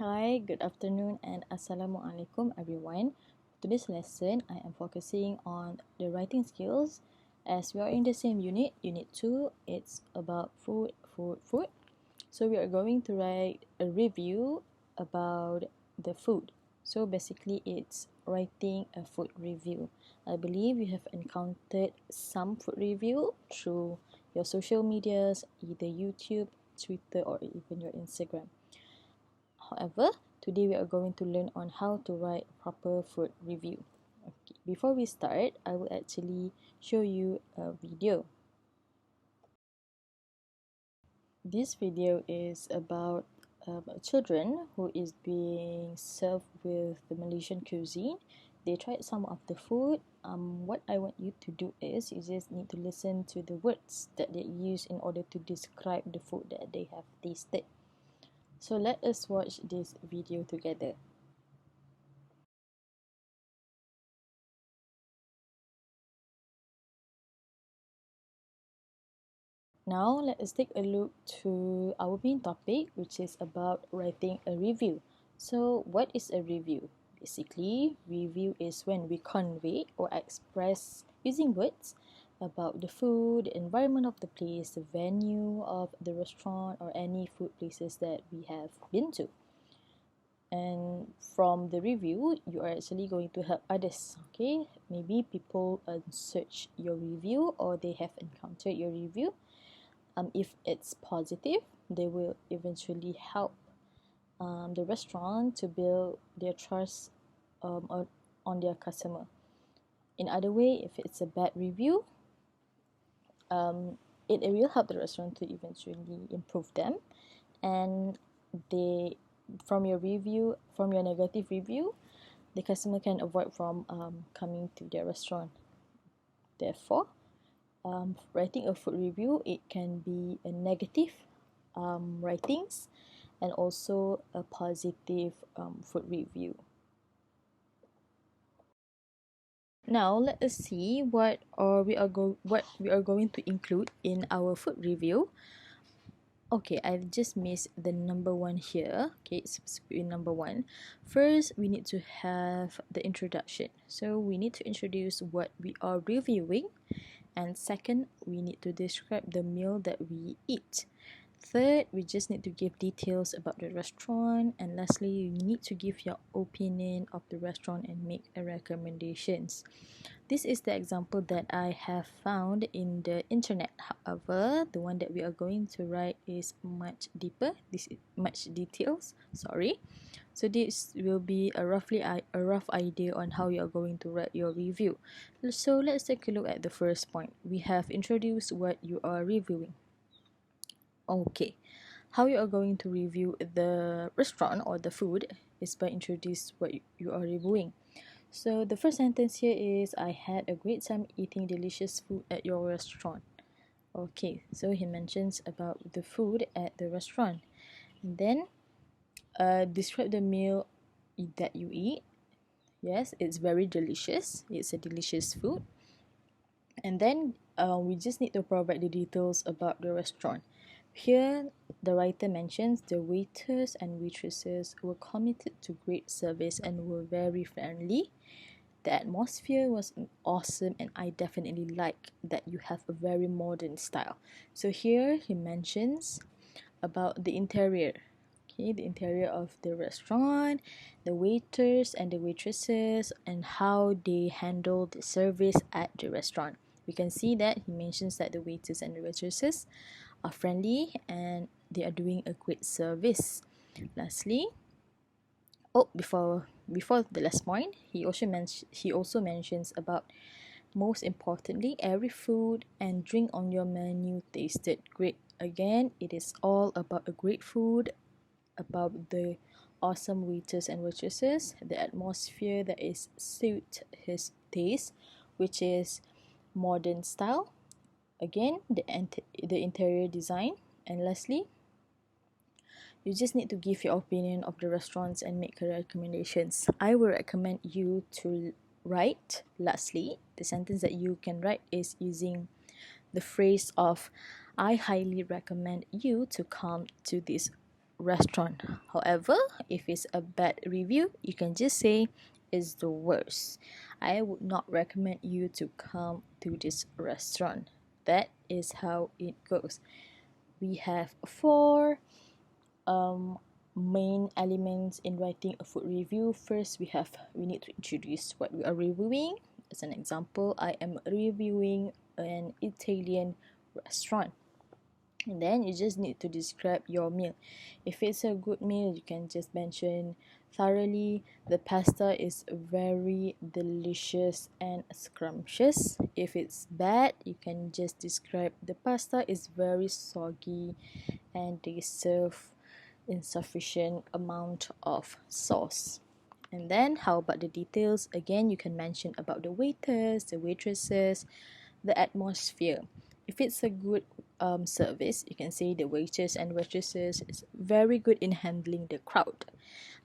Hi, good afternoon and Assalamualaikum everyone. Today's lesson, I am focusing on the writing skills as we are in the same unit, Unit 2. It's about food. So we are going to write a review about the food. So basically, it's writing a food review. I believe you have encountered some food review through your social medias, either YouTube, Twitter, or even your Instagram. However, today we are going to learn on how to write proper food review. Okay. Before we start, I will actually show you a video. This video is about children who is being served with the Malaysian cuisine. They tried some of the food. What I want you to do is you just need to listen to the words that they use in order to describe the food that they have tasted. So let us watch this video together. Now let us take a look to our main topic, which is about writing a review. So what is a review? Basically, review is when we convey or express using words about the food, the environment of the place, the venue of the restaurant, or any food places that we have been to. And from the review, you are actually going to help others. Okay, maybe people search your review or they have encountered your review. If it's positive, they will eventually help the restaurant to build their trust on their customer. In other way, if it's a bad review, it will help the restaurant to eventually improve them, and they from your negative review, the customer can avoid from coming to their restaurant. Therefore, writing a food review, it can be a negative writings and also a positive food review. Now let us see what we are going to include in our food review. Okay, I've just missed the number one here. Okay, it's number one. First, we need to have the introduction. So we need to introduce what we are reviewing. And second, we need to describe the meal that we eat. Third, we just need to give details about the restaurant. And lastly, you need to give your opinion of the restaurant and make a recommendations. This is the example that I have found in the internet. However, the one that we are going to write is much deeper. This is much details. Sorry. So this will be a rough idea on how you are going to write your review. So let's take a look at the first point. We have introduced what you are reviewing. Okay, how you are going to review the restaurant or the food is by introduce what you are reviewing. So the first sentence here is, I had a great time eating delicious food at your restaurant. Okay, so he mentions about the food at the restaurant. And then describe the meal that you eat. Yes, it's very delicious. It's a delicious food. And then we just need to provide the details about the restaurant. Here, the writer mentions the waiters and waitresses were committed to great service and were very friendly. The atmosphere was awesome, and I definitely like that you have a very modern style. So here he mentions about the interior. Okay, the interior of the restaurant, the waiters and the waitresses, and how they handle the service at the restaurant. We can see that he mentions that the waiters and the waitresses are friendly and they are doing a great service. Lastly, before the last point, he also mentions about, most importantly, every food and drink on your menu tasted great. Again, it is all about a great food, about the awesome waiters and waitresses, the atmosphere that is suit his taste, which is modern style. Again, the interior design, and lastly, you just need to give your opinion of the restaurants and make recommendations. I will recommend you to write. Lastly, the sentence that you can write is using the phrase of, I highly recommend you to come to this restaurant. However, if it's a bad review, you can just say it's the worst. I would not recommend you to come to this restaurant. That is how it goes. We have four main elements in writing a food review. First, we need to introduce what we are reviewing. As an example, I am reviewing an Italian restaurant. And then you just need to describe your meal. If it's a good meal, you can just mention thoroughly the pasta is very delicious and scrumptious. If it's bad, you can just describe the pasta is very soggy and they serve insufficient amount of sauce. And then how about the details? Again, you can mention about the waiters, the waitresses, the atmosphere. If it's a good service, you can say the waiters and waitresses is very good in handling the crowd.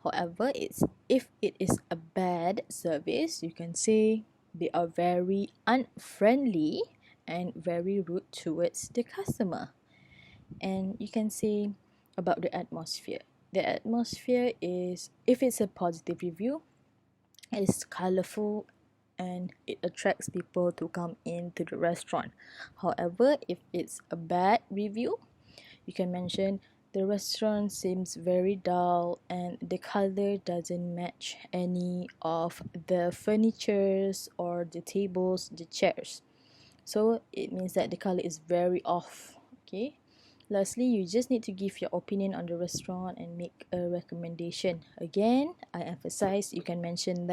However, if it is a bad service, you can say they are very unfriendly and very rude towards the customer. And you can say about the atmosphere. The atmosphere is, if it's a positive review, it's colorful and it attracts people to come into the restaurant. However, if it's a bad review, you can mention the restaurant seems very dull and the color doesn't match any of the furnitures or the tables, the chairs. So it means that the color is very off. Okay. Lastly, you just need to give your opinion on the restaurant and make a recommendation. Again, I emphasize you can mention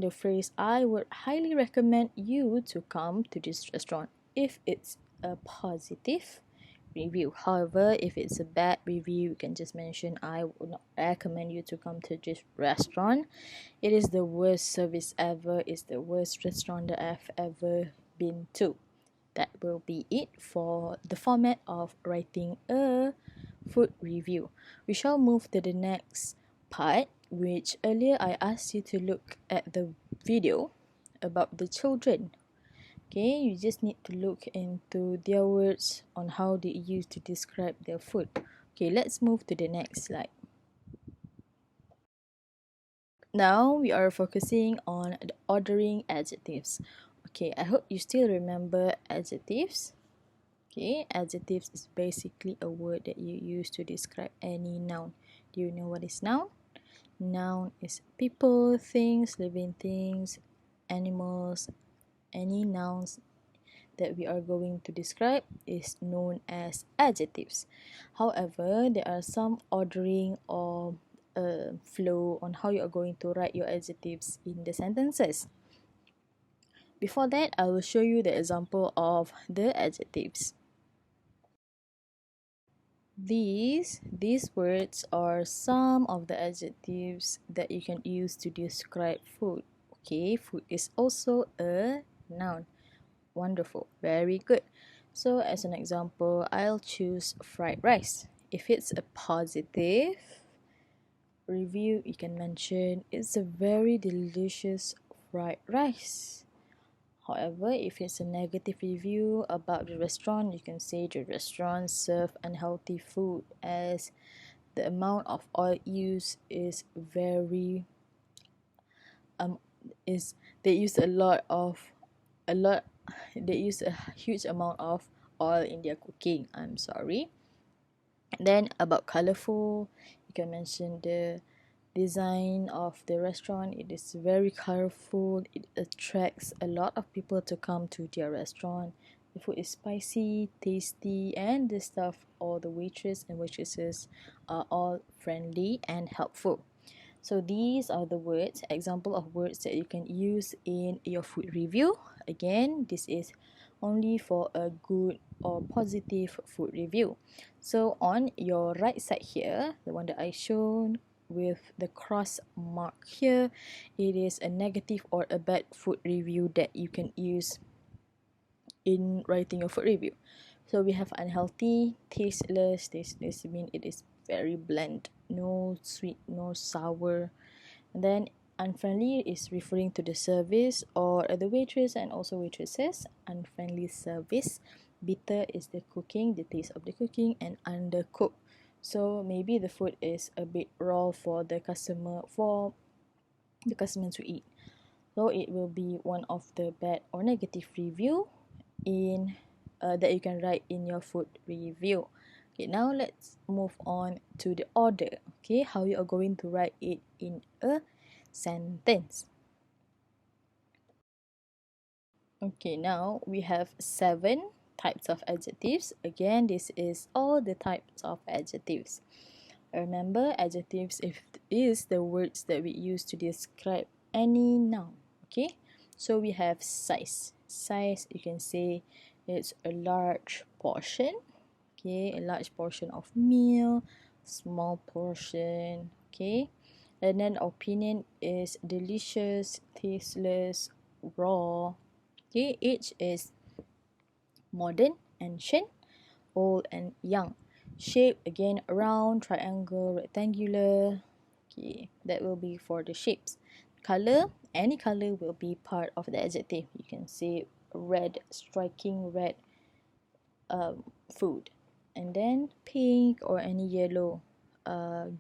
the phrase, I would highly recommend you to come to this restaurant if it's a positive review. However, if it's a bad review, you can just mention, I would not recommend you to come to this restaurant. It is the worst service ever. It's the worst restaurant that I've ever been to. That will be it for the format of writing a food review. We shall move to the next part, which earlier I asked you to look at the video about the children. Okay, you just need to look into their words on how they use to describe their food. Okay, let's move to the next slide. Now we are focusing on the ordering adjectives. Okay, I hope you still remember adjectives. Okay, adjectives is basically a word that you use to describe any noun. Do you know what is noun? Noun is people, things, living things, animals. Any nouns that we are going to describe is known as adjectives. However, there are some ordering or flow on how you are going to write your adjectives in the sentences. Before that, I will show you the example of the adjectives. These words are some of the adjectives that you can use to describe food. Okay, food is also a noun. Wonderful, very good. So as an example, I'll choose fried rice. If it's a positive review, you can mention it's a very delicious fried rice. However, if it's a negative review about the restaurant, you can say the restaurant serve unhealthy food as the amount of oil used is very they use they use a huge amount of oil in their cooking. I'm sorry. Then about colorful, you can mention the design of the restaurant. It is very colorful. It attracts a lot of people to come to their restaurant. The food is spicy, tasty, and the staff or the waitress and waitresses are all friendly and helpful. So these are the words, example of words that you can use in your food review. Again, this is only for a good or positive food review. So on your right side here, the one that I shown with the cross mark here, it is a negative or a bad food review that you can use in writing your food review. So we have unhealthy, tasteless. Tasteless mean it is very bland, no sweet, no sour. And then unfriendly is referring to the service or the waitress and also waitresses. Unfriendly service. Bitter is the cooking, the taste of the cooking, and undercooked. So maybe the food is a bit raw for the customer to eat. So it will be one of the bad or negative review in that you can write in your food review. Okay, now let's move on to the order. Okay, how you are going to write it in a sentence. Okay, now we have 7 types of adjectives. Again, this is all the types of adjectives. Remember, adjectives is the words that we use to describe any noun. Okay, so we have size. Size, you can say it's a large portion. Okay, a large portion of meal, small portion. Okay, and then opinion is delicious, tasteless, raw. Okay, age is modern, ancient, old and young. Shape, again, round, triangle, rectangular. Okay, that will be for the shapes. Color, any color will be part of the adjective. You can say red, striking red food. And then pink or any yellow,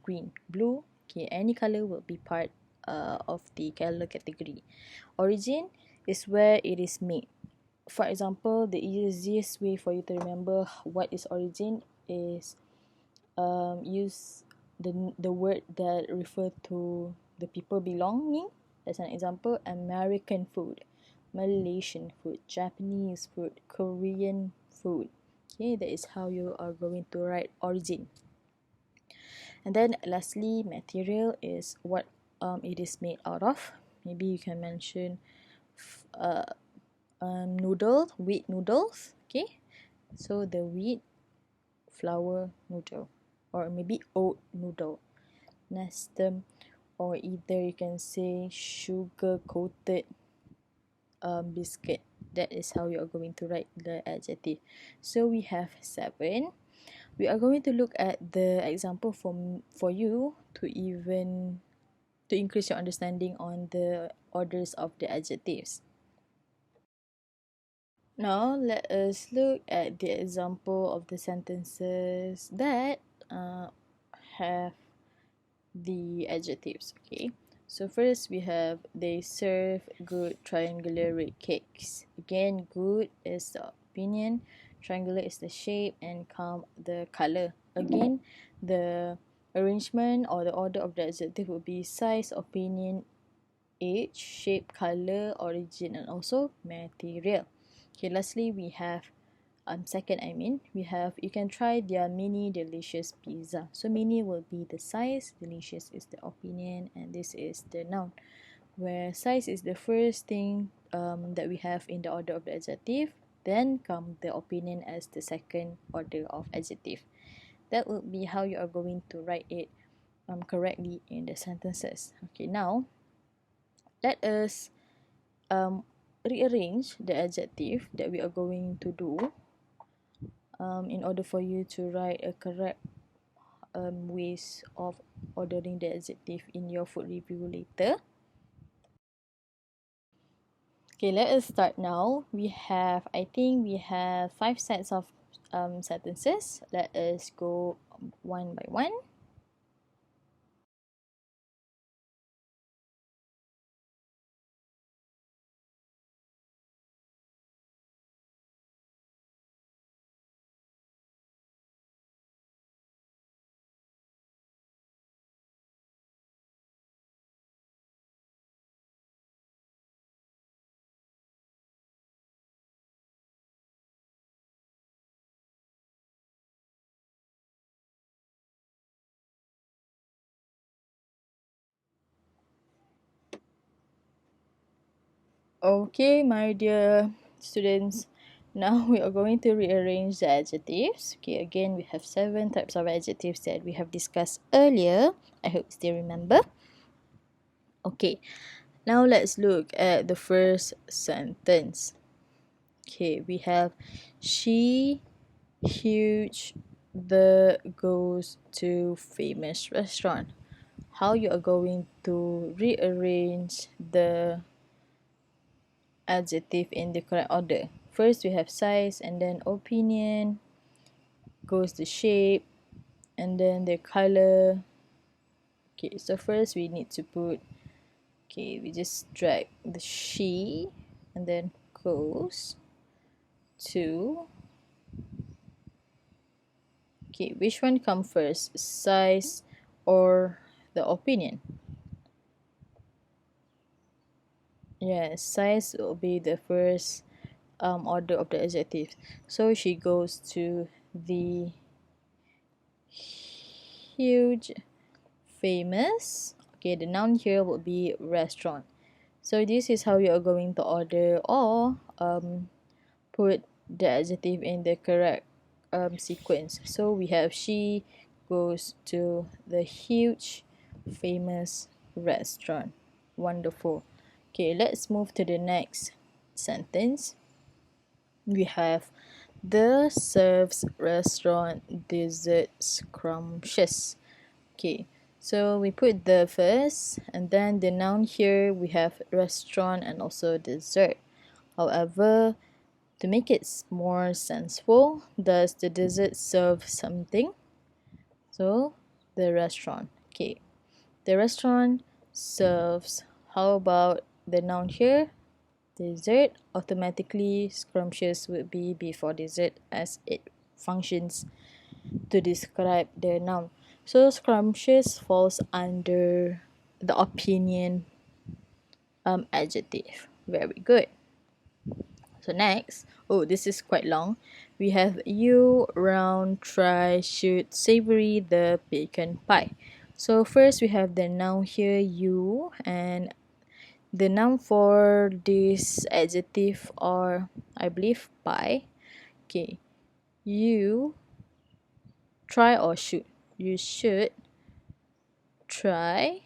green, blue. Okay, any color will be part of the color category. Origin is where it is made. For example, the easiest way for you to remember what is origin is use the word that refer to the people belonging. As an example, American food, Malaysian food, Japanese food, Korean food. Okay, that is how you are going to write origin. And then lastly, material is what it is made out of. Maybe you can mention wheat noodles. Okay, so the wheat flour noodle, or maybe oat noodle, nestem, or either you can say sugar coated biscuit. That is how you are going to write the adjective. So we have 7. We are going to look at the example for you to increase your understanding on the orders of the adjectives. Now let us look at the example of the sentences that have the adjectives. Okay, so first we have they serve good triangular red cakes. Again, good is the opinion, triangular is the shape, and calm the color. Again, the arrangement or the order of the adjective would be size, opinion, age, shape, color, origin, and also material. Okay, lastly we have second, we have, you can try their mini delicious pizza. So mini will be the size, delicious is the opinion, and this is the noun, where size is the first thing that we have in the order of the adjective, then come the opinion as the second order of adjective. That will be how you are going to write it correctly in the sentences. Okay, now let us rearrange the adjective that we are going to do in order for you to write a correct ways of ordering the adjective in your food review later. Okay, let us start now. I think we have 5 sets of sentences. Let us go one by one. Okay, my dear students, now we are going to rearrange the adjectives. Okay, again, we have 7 types of adjectives that we have discussed earlier. I hope you still remember. Okay, now let's look at the first sentence. Okay, we have she huge the goes to famous restaurant. How you are going to rearrange the adjective in the correct order? First we have size, and then opinion, goes the shape, and then the color. Okay, so first we need to put, okay, we just drag the she and then goes to, okay, which one come first, size or the opinion? Yeah, size will be the first order of the adjective. So she goes to the huge, famous, okay, the noun here would be restaurant. So this is how you are going to order or put the adjective in the correct sequence. So we have she goes to the huge, famous restaurant. Wonderful. Okay, let's move to the next sentence. We have the serves restaurant dessert scrumptious. Okay, so we put the first and then the noun here we have restaurant and also dessert. However, to make it more senseful, does the dessert serve something? So the restaurant. Okay, the restaurant serves. How about the noun here? Dessert. Automatically scrumptious would be before dessert as it functions to describe the noun. So scrumptious falls under the opinion adjective. Very good. So next, oh, this is quite long. We have you, round, try, shoot, savory, the pecan pie. So first we have the noun here, you, and the noun for this adjective are, I believe, pie. Okay, you try or shoot. You should try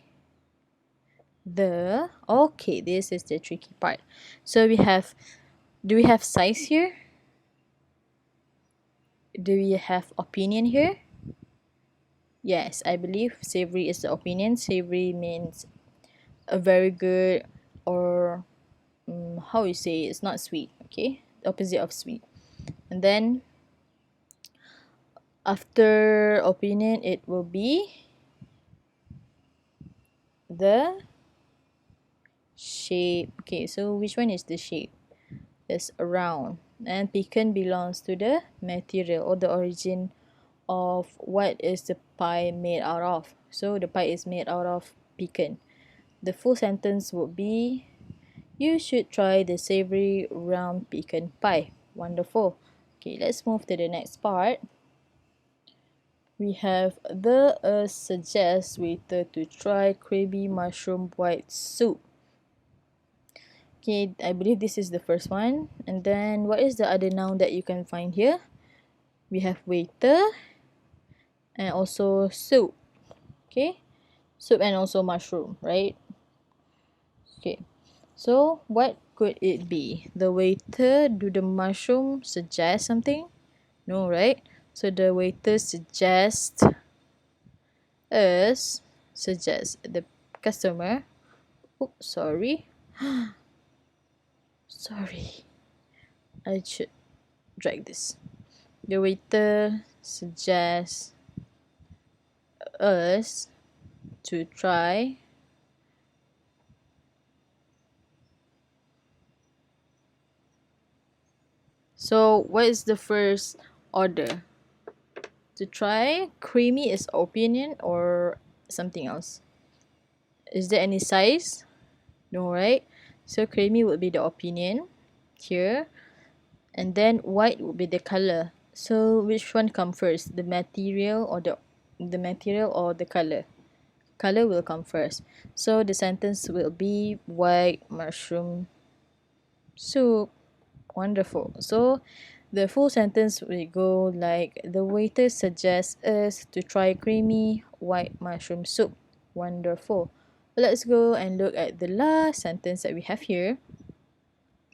the, okay, this is the tricky part. So we have, do we have size here? Do we have opinion here? Yes, I believe savory is the opinion. Savory means a very good, or how you say, it's not sweet, okay? The opposite of sweet. And then after opinion, it will be the shape. Okay, so which one is the shape? It's round. And pecan belongs to the material or the origin of what is the pie made out of. So the pie is made out of pecan. The full sentence would be, you should try the savory round pecan pie. Wonderful. Okay, let's move to the next part. We have the suggests waiter to try creamy mushroom white soup. Okay, I believe this is the first one. And then what is the other noun that you can find here? We have waiter and also soup. Okay, soup and also mushroom, right? Okay, so what could it be? The waiter, do the mushroom suggest something? No, right? So the waiter suggests us, suggest the customer. Oh, sorry. Sorry. I should drag this. The waiter suggests us to try so what is the first order? To try creamy is opinion or something else? Is there any size? No, right? So creamy would be the opinion here, and then white would be the color. So which one come first, the material or the material or the color? Color will come first. So the sentence will be white mushroom soup. Wonderful. So the full sentence will go like, the waiter suggests us to try creamy white mushroom soup. Wonderful. Let's go and look at the last sentence that we have here.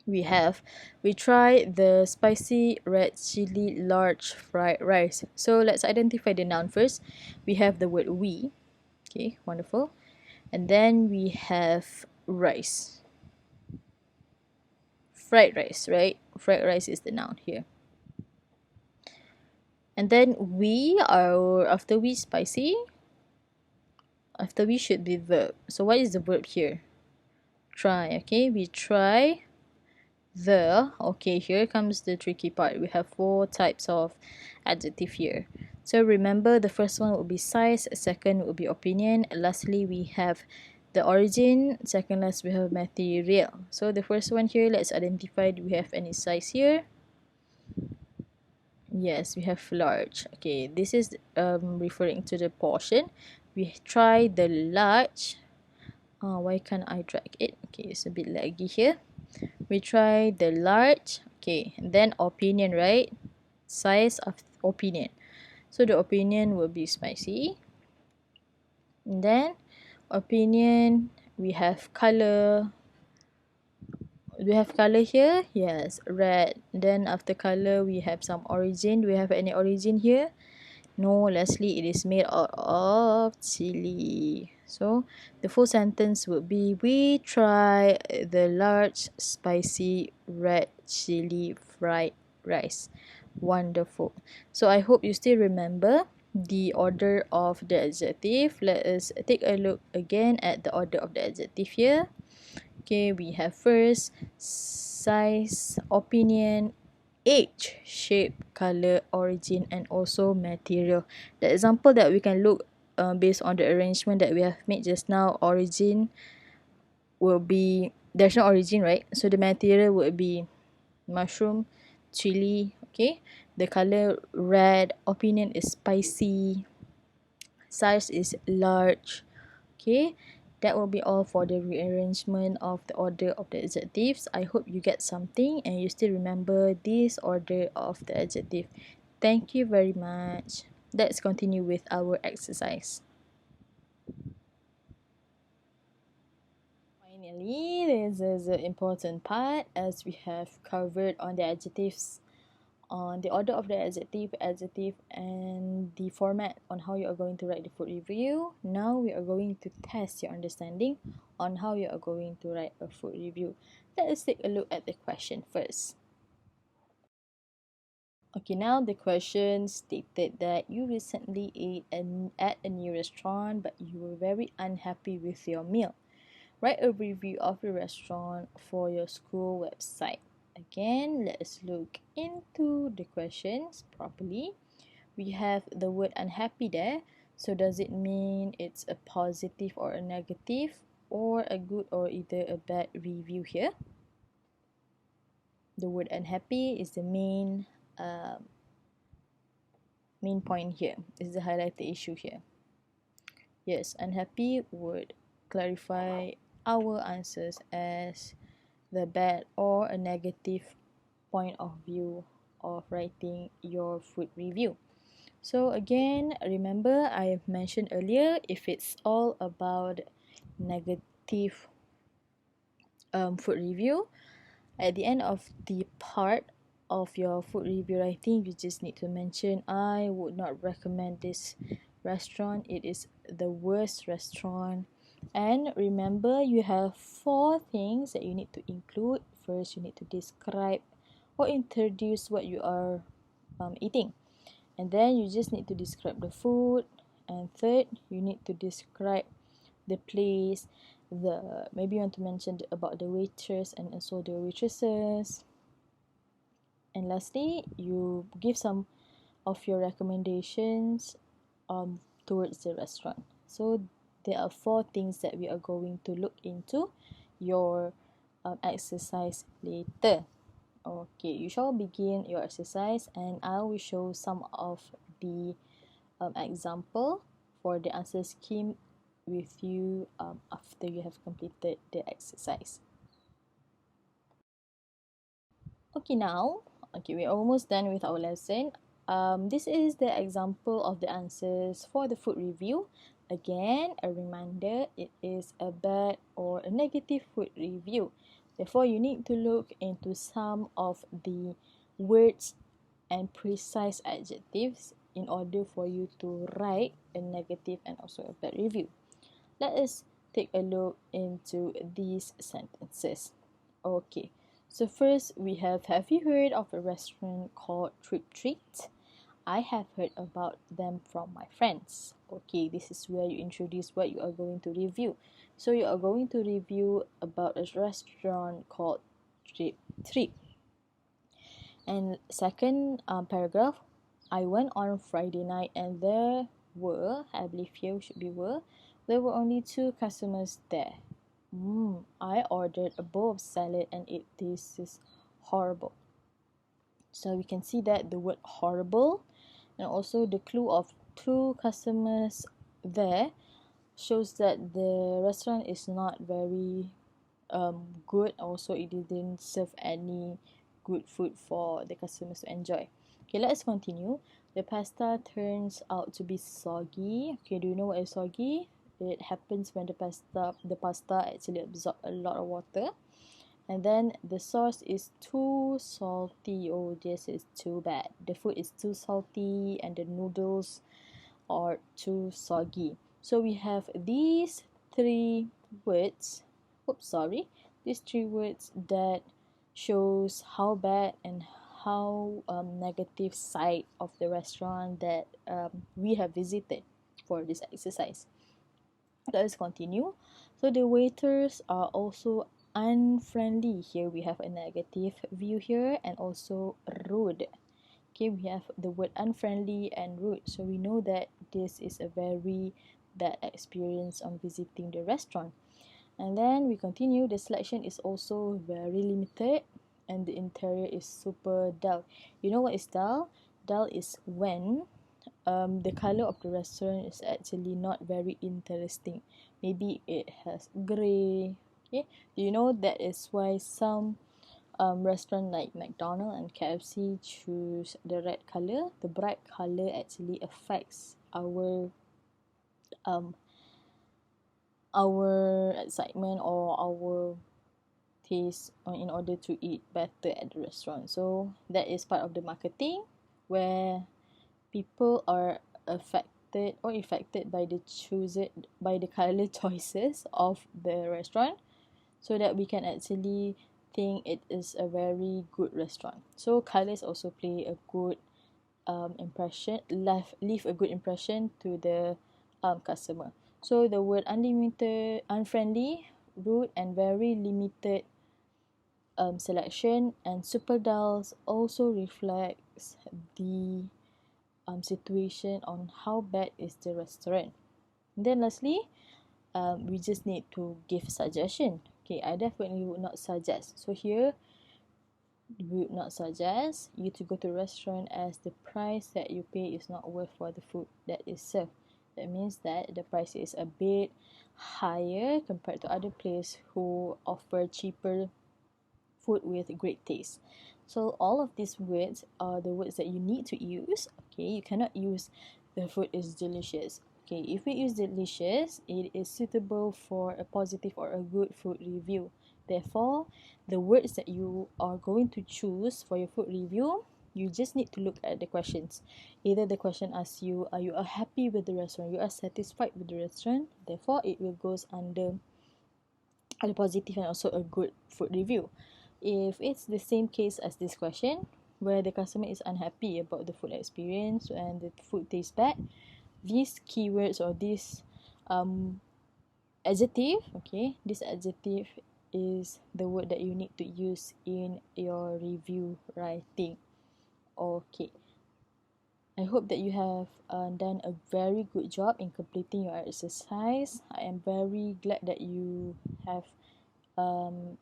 We try the spicy red chili large fried rice. So let's identify the noun first. We have the word we. Okay, wonderful. And then we have rice. Fried rice, right? Fried rice is the noun here. And then we are, after we spicy, after we should be verb. So what is the verb here? Try. Okay, we try the. Okay, here comes the tricky part. We have 4 types of adjective here. So remember, the first one will be size, second will be opinion, lastly we have the origin, second last we have material. So the first one here, let's identify, do we have any size here? Yes, we have large. Okay, this is referring to the portion. We try the large. Why can't I drag it? Okay, it's a bit laggy here. We try the large. Okay, and then opinion, right? Size of opinion. So the opinion will be spicy. And then opinion, we have color. Do we have color here? Yes, red. Then after color, we have some origin. Do we have any origin here? No, lastly, it is made out of chili. So the full sentence would be, we try the large spicy red chili fried rice. Wonderful. So I hope you still remember the order of the adjective. Let us take a look again at the order of the adjective here. Okay, we have first size, opinion, age, shape, color, origin, and also material. The example that we can look based on the arrangement that we have made just now, origin will be, there's no origin, right? So the material would be mushroom, chili, okay? The color red, opinion is spicy, size is large, okay? That will be all for the rearrangement of the order of the adjectives. I hope you get something and you still remember this order of the adjective. Thank you very much. Let's continue with our exercise. Finally, this is the important part as we have covered on the adjectives, on the order of the adjective, and the format on how you are going to write the food review. Now we are going to test your understanding on how you are going to write a food review. Let us take a look at the question first. Okay, now the question stated that you recently ate at a new restaurant, but you were very unhappy with your meal. Write a review of the restaurant for your school website. Again, let us look into the questions properly. We have the word unhappy there. So does it mean it's a positive or a negative, or a good or either a bad review here? The word unhappy is the main point here. Is the highlighted issue here. Yes, unhappy would clarify our answers as the bad or a negative point of view of writing your food review. So again, remember I mentioned earlier, if it's all about negative food review, at the end of the part of your food review writing, you just need to mention, I would not recommend this restaurant, it is the worst restaurant. And remember, you have 4 things that you need to include. First, you need to describe or introduce what you are eating, and then you just need to describe the food, and third, you need to describe the place, the maybe you want to mention about the waitress and also the waitresses, and lastly you give some of your recommendations towards the restaurant. So there are 4 things that we are going to look into your exercise later. Okay, you shall begin your exercise and I will show some of the example for the answer scheme with you after you have completed the exercise. Okay, now, we're almost done with our lesson. This is the example of the answers for the food review. Again, a reminder, it is a bad or a negative food review. Therefore, you need to look into some of the words and precise adjectives in order for you to write a negative and also a bad review. Let us take a look into these sentences. Okay, so first we have you heard of a restaurant called Trip Treat? I have heard about them from my friends. Okay, this is where you introduce what you are going to review. So you are going to review about a restaurant called Trip. And second paragraph, I went on Friday night and I believe here should be there were only 2 customers there. I ordered a bowl of salad and it tastes horrible. So we can see that the word horrible and also the clue of 2 customers there shows that the restaurant is not very good. Also, it didn't serve any good food for the customers to enjoy. Okay, let's continue. The pasta turns out to be soggy. Okay, do you know what is soggy? It happens when the pasta actually absorb a lot of water. And then the sauce is too salty. Oh, this is too bad. The food is too salty and the noodles are too soggy. So we have these 3 words. These 3 words that shows how bad and how negative side of the restaurant that we have visited for this exercise. Let's continue. So the waiters are also unfriendly. Here we have a negative view here, and also rude. Okay, we have the word unfriendly and rude. So we know that this is a very bad experience on visiting the restaurant. And then we continue. The selection is also very limited and the interior is super dull. You know what is dull? Dull is when the color of the restaurant is actually not very interesting. Maybe it has grey. Okay, you know that is why some restaurant like McDonald's and KFC choose the red color. The bright color actually affects um our excitement or our taste in order to eat better at the restaurant. So that is part of the marketing where people are affected by the color choices of the restaurant, so that we can actually think it is a very good restaurant. So colors also play a good impression, leave a good impression to the customer. So the word unlimited, unfriendly, rude, and very limited selection and super dulls also reflects the situation on how bad is the restaurant. And then lastly, we just need to give suggestion. Okay, I definitely would not suggest. So here, we would not suggest you to go to a restaurant as the price that you pay is not worth for the food that is served. That means that the price is a bit higher compared to other places who offer cheaper food with great taste. So all of these words are the words that you need to use. Okay, you cannot use the food is delicious. Okay, if we use delicious, it is suitable for a positive or a good food review. Therefore, the words that you are going to choose for your food review, you just need to look at the questions. Either the question asks you, are you happy with the restaurant? You are satisfied with the restaurant. Therefore, it will goes under a positive and also a good food review. If it's the same case as this question, where the customer is unhappy about the food experience and the food tastes bad, these keywords or this adjective, okay, this adjective is the word that you need to use in your review writing. Okay, I hope that you have done a very good job in completing your exercise. I am very glad that you have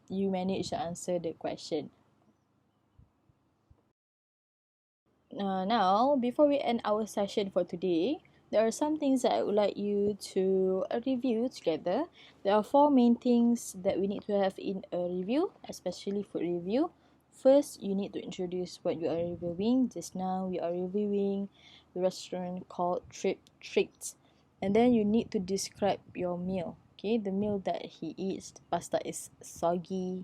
you managed to answer the question. Now, before we end our session for today, there are some things that I would like you to review together. There are 4 main things that we need to have in a review, especially food review. First, you need to introduce what you are reviewing. Just now, we are reviewing the restaurant called Trip Treats. And then you need to describe your meal. Okay, the meal that he eats, the pasta is soggy,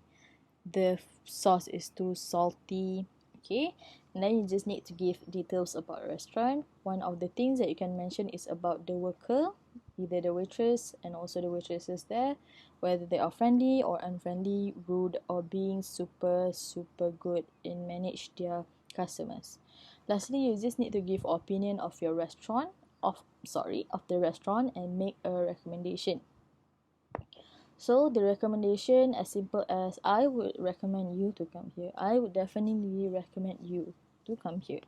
the sauce is too salty. Okay, and then you just need to give details about the restaurant. One of the things that you can mention is about the worker, either the waitress and also the waitresses there, whether they are friendly or unfriendly, rude, or being super good in manage their customers. Lastly, you just need to give opinion of your restaurant, of the restaurant, and make a recommendation. So the recommendation, as simple as I would recommend you to come here. I would definitely recommend you to come here.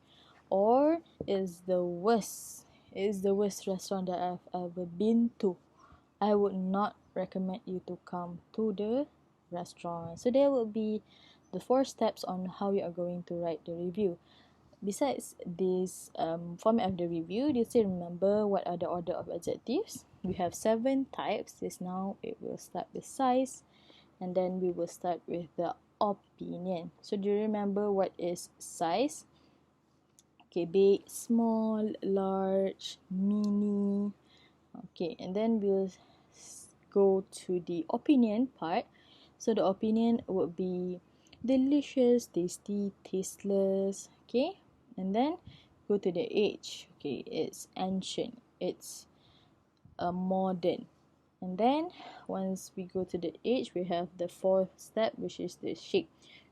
Or is the worst restaurant that I've ever been to. I would not recommend you to come to the restaurant. So there will be the 4 steps on how you are going to write the review. Besides this format of the review, do you still remember what are the order of adjectives? We have 7 types. Just now it will start with size, and then we will start with the opinion. So do you remember what is size? Okay, big, small, large, mini. Okay, and then we'll go to the opinion part. So the opinion would be delicious, tasty, tasteless. Okay, and then go to the age. Okay, it's ancient, it's modern. And then once we go to the age, we have the 4th step, which is the shape.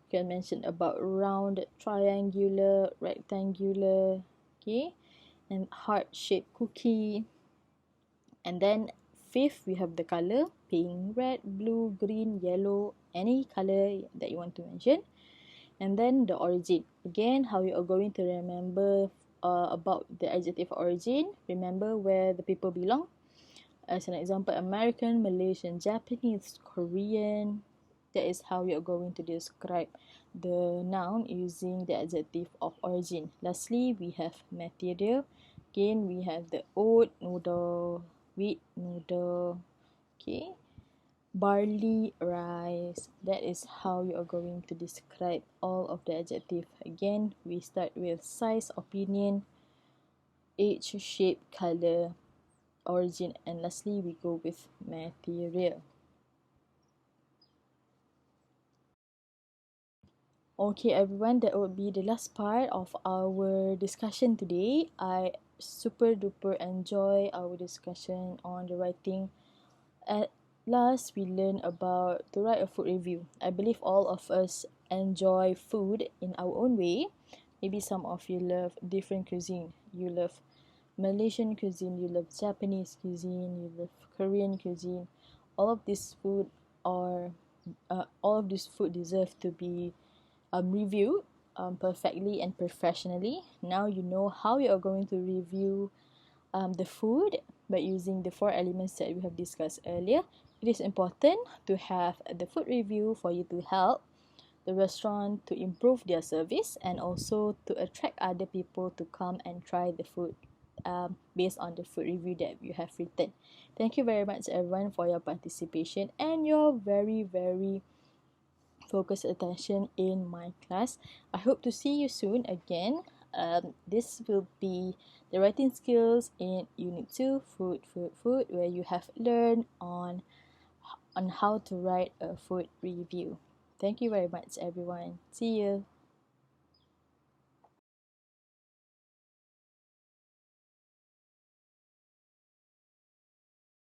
You can mention about round, triangular, rectangular, okay, and heart-shaped cookie. And then 5th, we have the color: pink, red, blue, green, yellow, any color that you want to mention. And then the origin. Again, how you are going to remember about the adjective origin. Remember where the people belong. As an example, American, Malaysian, Japanese, Korean. That is how you are going to describe the noun using the adjective of origin. Lastly, we have material. Again, we have the oat noodle, wheat noodle, okay, barley rice. That is how you are going to describe all of the adjective. Again, we start with size, opinion, age, shape, color, origin, and lastly we go with material. Okay everyone, that would be the last part of our discussion today. I super duper enjoy our discussion on the writing. At last, we learned about to write a food review. I believe all of us enjoy food in our own way. Maybe some of you love different cuisine. You love Malaysian cuisine, you love Japanese cuisine, you love Korean cuisine. All of this food are all of this food deserve to be reviewed perfectly and professionally. Now you know how you are going to review the food by using the 4 elements that we have discussed earlier. It is important to have the food review for you to help the restaurant to improve their service and also to attract other people to come and try the food based on the food review that you have written. Thank you very much everyone for your participation and your very focused attention in my class. I hope to see you soon again. This will be the writing skills in Unit 2, Food, where you have learned on how to write a food review. Thank you very much everyone. See you.